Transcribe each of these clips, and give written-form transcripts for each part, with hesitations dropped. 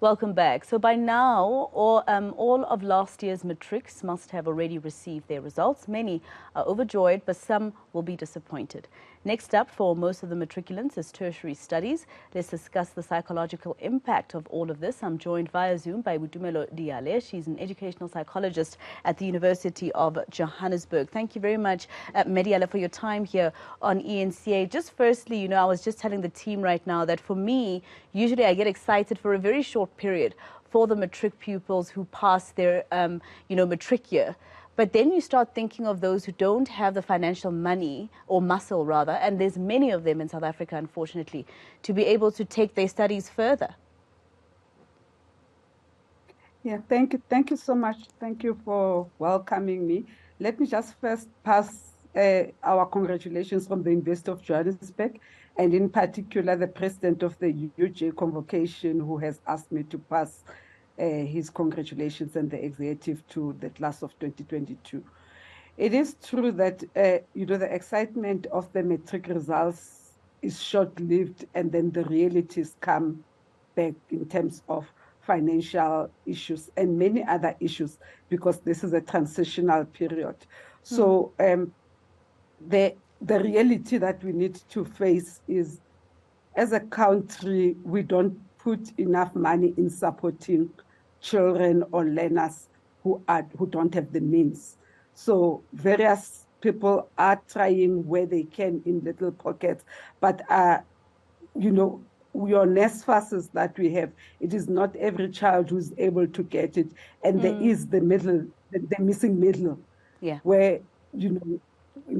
Welcome back. So by now, all of last year's matrics must have already received their results. Many are overjoyed, but some will be disappointed. Next up for most of the matriculants is tertiary studies. Let's discuss the psychological impact of all of this. I'm joined via Zoom by Boitumelo Dialo. She's an educational psychologist at the University of Johannesburg. Thank you very much, Dialo, for your time here on eNCA. Just firstly, I was just telling the team right now that for me, usually I get excited for a very short period for the matric pupils who pass their, matric year. But then you start thinking of those who don't have the financial money, or muscle rather, and there's many of them in South Africa, unfortunately, to be able to take their studies further. Yeah, thank you. Thank you so much. Thank you for welcoming me. Let me just first pass our congratulations from the University of Johannesburg, and in particular, the president of the UJ convocation, who has asked me to pass his congratulations and the executive to the class of 2022. It is true that, the excitement of the matric results is short-lived, and then the realities come back in terms of financial issues and many other issues, because this is a transitional period. So the reality that we need to face is, as a country, we don't put enough money in supporting children or learners who don't have the means. So various people are trying where they can in little pockets, but your NSFASs that we have, it is not every child who's able to get it, and there is the missing middle, where in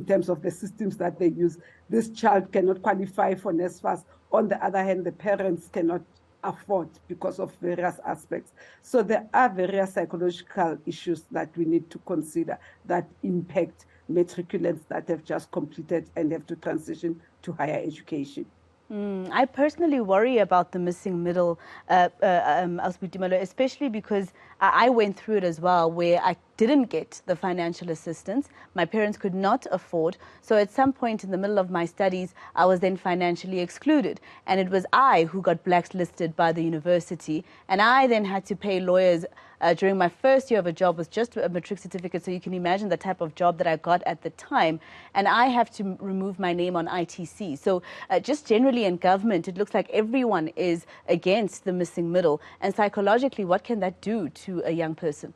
terms of the systems that they use, this child cannot qualify for NSFAS. On the other hand, the parents cannot afford because of various aspects. So there are various psychological issues that we need to consider that impact matriculants that have just completed and have to transition to higher education. I personally worry about the missing middle, especially because I went through it as well, where I didn't get the financial assistance. My parents could not afford. So at some point in the middle of my studies, I was then financially excluded. And it was I who got blacklisted by the university. And I then had to pay lawyers during my first year of a job with just a matric certificate. So you can imagine the type of job that I got at the time. And I have to remove my name on ITC. So just generally in government, it looks like everyone is against the missing middle. And psychologically, what can that do to a young person?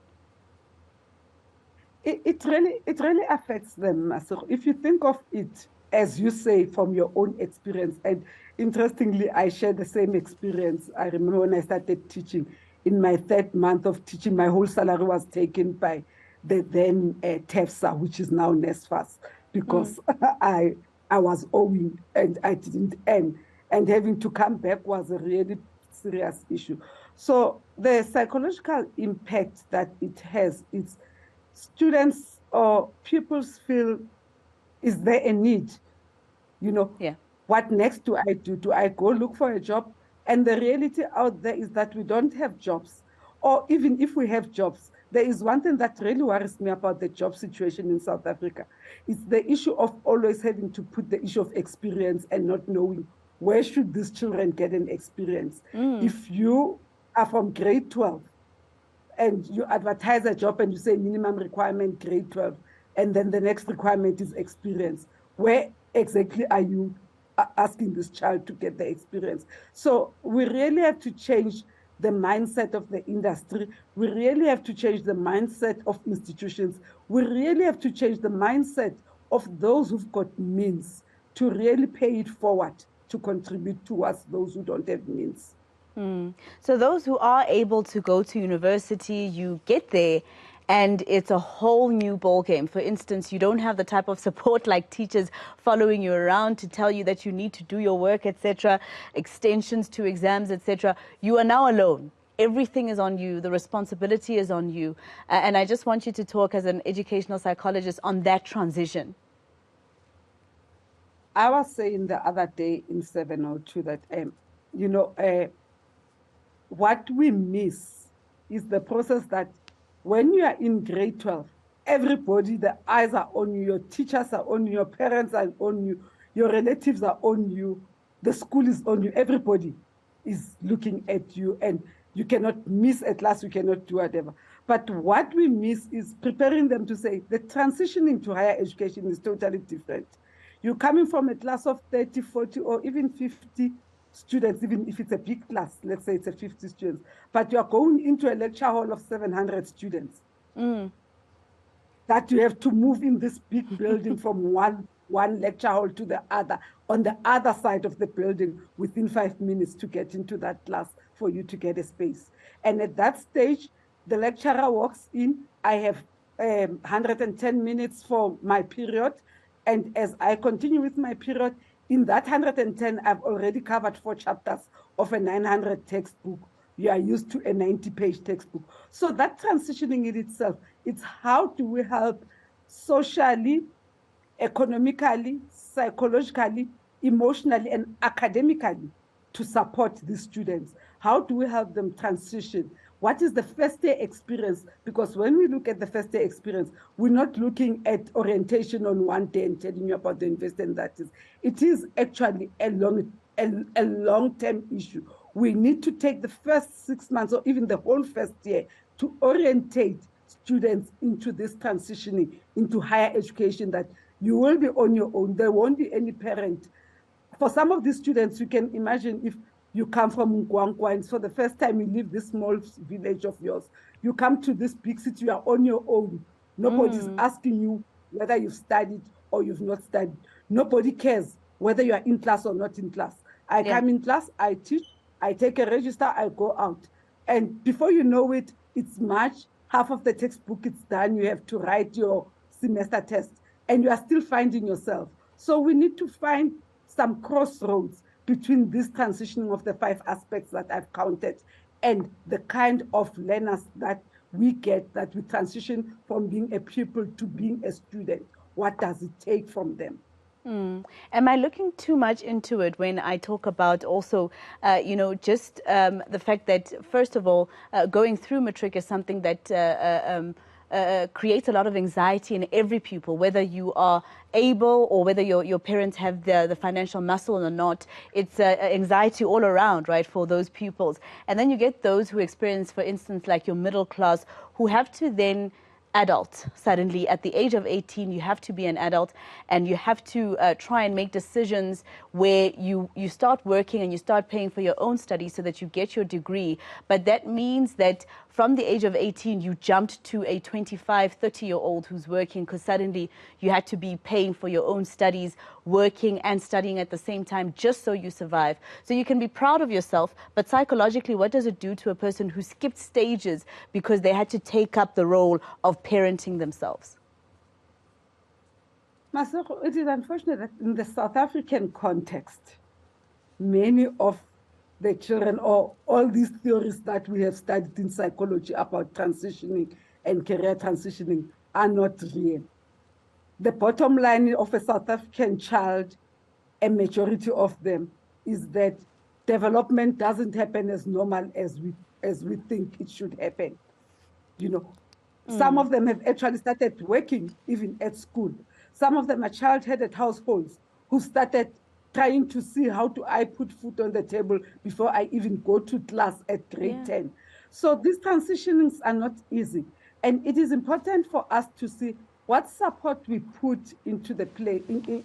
It really affects them. So if you think of it, as you say, from your own experience, and interestingly, I share the same experience. I remember when I started teaching, in my third month of teaching, my whole salary was taken by the then TEFSA, which is now NSFAS, because I was owing and I didn't earn. And having to come back was a really serious issue. So the psychological impact that it has, it's students or pupils feel, is there a need? What next do I do? Do I go look for a job? And the reality out there is that we don't have jobs. Or even if we have jobs, there is one thing that really worries me about the job situation in South Africa. It's the issue of always having to put the issue of experience and not knowing where should these children get an experience. If you are from grade 12, and you advertise a job and you say minimum requirement grade 12, and then the next requirement is experience, where exactly are you asking this child to get the experience? So we really have to change the mindset of the industry. We really have to change the mindset of institutions. We really have to change the mindset of those who've got means to really pay it forward to contribute towards those who don't have means. So those who are able to go to university, you get there and it's a whole new ballgame. For instance, you don't have the type of support like teachers following you around to tell you that you need to do your work, etc., extensions to exams, etc. You are now alone. Everything is on you. The responsibility is on you. And I just want you to talk as an educational psychologist on that transition. I was saying the other day in 702 that, what we miss is the process that when you are in grade 12, everybody, the eyes are on you, your teachers are on you, your parents are on you, your relatives are on you, the school is on you, everybody is looking at you. And You cannot miss a class, you cannot do whatever. But what we miss is preparing them to say the transitioning to higher education is totally different. You're coming from a class of 30, 40, or even 50 students, even if it's a big class, let's say it's a 50 students, but you're going into a lecture hall of 700 students. That you have to move in this big building from one lecture hall to the other, on the other side of the building within 5 minutes to get into that class for you to get a space. And at that stage, the lecturer walks in, I have 110 minutes for my period. And as I continue with my period, in that 110, I've already covered 4 chapters of a 900 textbook. You are used to a 90-page textbook. So that transitioning in itself, it's how do we help socially, economically, psychologically, emotionally, and academically to support these students? How do we help them transition? What is the first day experience? Because when we look at the first day experience, we're not looking at orientation on one day and telling you about the university and that is. It is actually a long-term issue. We need to take the first 6 months or even the whole first year to orientate students into this transitioning into higher education, that you will be on your own. There won't be any parent. For some of these students, you can imagine if you come from Nkwankwa and for the first time you leave this small village of yours, you come to this big city, you are on your own. Nobody's asking you whether you've studied or you've not studied. Nobody cares whether you are in class or not in class. I come in class, I teach, I take a register, I go out. And before you know it, it's March, half of the textbook is done, you have to write your semester test, and you are still finding yourself. So we need to find some crossroads between this transitioning of the 5 aspects that I've counted and the kind of learners that we get, that we transition from being a pupil to being a student. What does it take from them? Am I looking too much into it when I talk about also, just the fact that, first of all, going through Matric is something that creates a lot of anxiety in every pupil, whether you are able or whether your parents have the financial muscle or not. It's anxiety all around, right, for those pupils. And then you get those who experience, for instance, like your middle class, who have to then adult. Suddenly at the age of 18 you have to be an adult, and you have to try and make decisions where you start working and you start paying for your own studies so that you get your degree. But that means that from the age of 18 you jumped to a 25, 30-year-old who's working, because suddenly you had to be paying for your own studies, working and studying at the same time just so you survive. So you can be proud of yourself, but psychologically, what does it do to a person who skipped stages because they had to take up the role of parenting themselves? Maseko, it is unfortunate that in the South African context, many of the children, or all these theories that we have studied in psychology about transitioning and career transitioning, are not real. The bottom line of a South African child, a majority of them, is that development doesn't happen as normal as we think it should happen. Some of them have actually started working even at school. Some of them are child-headed households who started trying to see how do I put food on the table before I even go to class at grade 10. So these transitionings are not easy. And it is important for us to see what support we put into the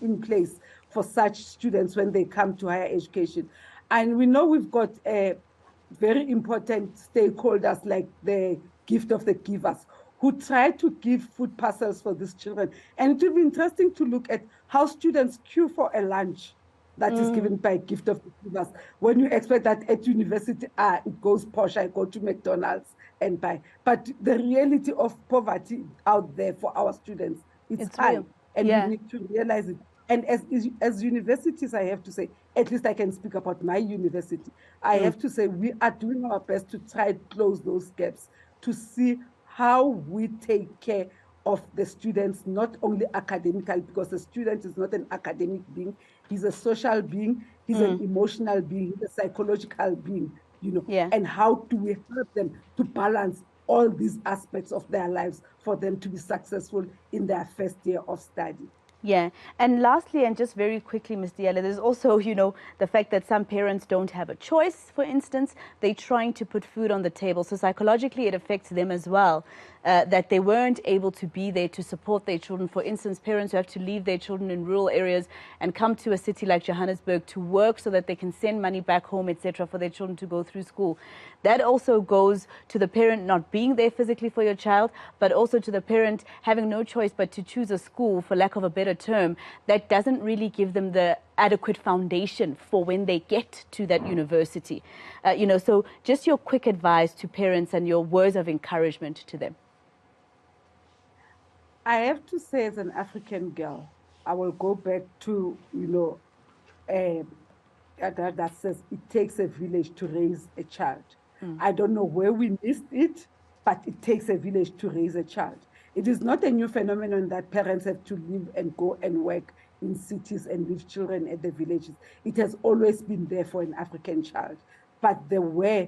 in place for such students when they come to higher education. And we know we've got very important stakeholders like the Gift of the Givers, who try to give food parcels for these children. And it will be interesting to look at how students queue for a lunch that is given by Gift of the Givers. When you expect that at university, it goes posh, I go to McDonald's and buy. But the reality of poverty out there for our students, it's high. Real. And we need to realize it. And as universities, I have to say, at least I can speak about my university, I have to say we are doing our best to try to close those gaps, to see how we take care of the students, not only academically, because the student is not an academic being, he's a social being, he's an emotional being, he's a psychological being, and how do we help them to balance all these aspects of their lives for them to be successful in their first year of study? Yeah, and lastly, and just very quickly, Ms. Dialo, there's also, the fact that some parents don't have a choice. For instance, they're trying to put food on the table, so psychologically it affects them as well, that they weren't able to be there to support their children. For instance, parents who have to leave their children in rural areas and come to a city like Johannesburg to work so that they can send money back home, etc., for their children to go through school. That also goes to the parent not being there physically for your child, but also to the parent having no choice but to choose a school, for lack of a better term, that doesn't really give them the adequate foundation for when they get to that university. So just your quick advice to parents and your words of encouragement to them. I have to say, as an African girl, I will go back to, that says it takes a village to raise a child. I don't know where we missed it, but it takes a village to raise a child. It is not a new phenomenon that parents have to live and go and work in cities and leave children at the villages. It has always been there for an African child. But there were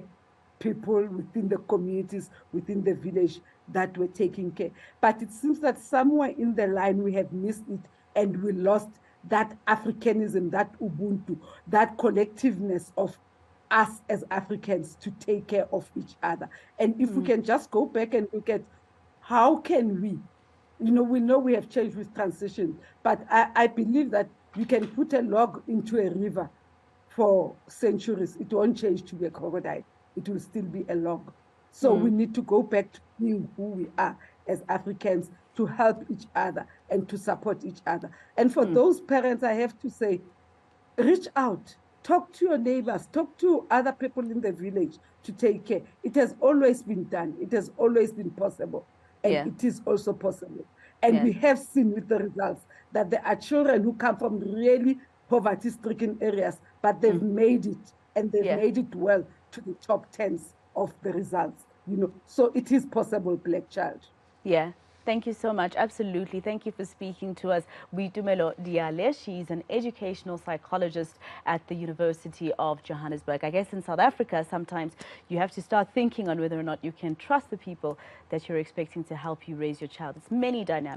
people within the communities, within the village, that were taking care. But it seems that somewhere in the line we have missed it and we lost that Africanism, that Ubuntu, that collectiveness of us as Africans to take care of each other. And if we can just go back and look at how can we know we have changed with transition, but I believe that you can put a log into a river for centuries. It won't change to be a crocodile. It will still be a log. So we need to go back to being who we are as Africans, to help each other and to support each other. And for those parents, I have to say, reach out, talk to your neighbors, talk to other people in the village to take care. It has always been done. It has always been possible. And it is also possible. And we have seen with the results that there are children who come from really poverty-stricken areas, but they've made it, and they've made it well to the top 10s of the results. So it is possible, Black child. Yeah. Thank you so much. Absolutely. Thank you for speaking to us. Boitumelo Dialo, she's an educational psychologist at the University of Johannesburg. I guess in South Africa, sometimes you have to start thinking on whether or not you can trust the people that you're expecting to help you raise your child. It's many dynamics.